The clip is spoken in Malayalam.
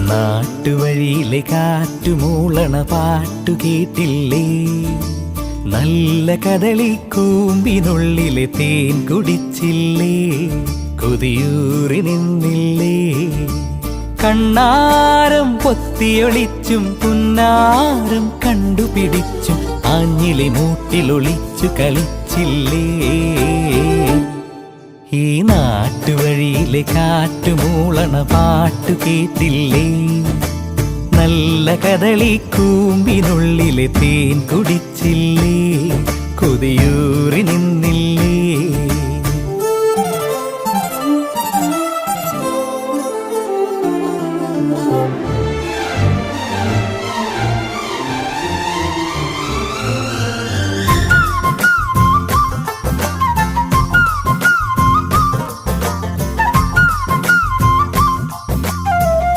നാട്ടുവഴിയിലെ കാറ്റുമൂളണ പാട്ടു കേട്ടില്ലേ? നല്ല കദളിക്കൂമ്പിനുള്ളിലെ തേൻ കുടിച്ചില്ലേ? കൊതിയൂറി നിന്നില്ലേ? കണ്ണാരം പൊത്തിയൊളിച്ചും പുന്നാരം കണ്ടുപിടിച്ചും ആഞ്ഞിലി മൂട്ടിലൊളിച്ചു കളിച്ചില്ലേ? ഈ നാട്ടുവഴിയിലെ കാറ്റുമൂളണ പാട്ടു കേട്ടില്ലേ? നല്ല കദളിക്കൂമ്പിനുള്ളിലെ തേൻ കുടിച്ചില്ലേ? കൊതിയൂറി നിന്നില്ലേ?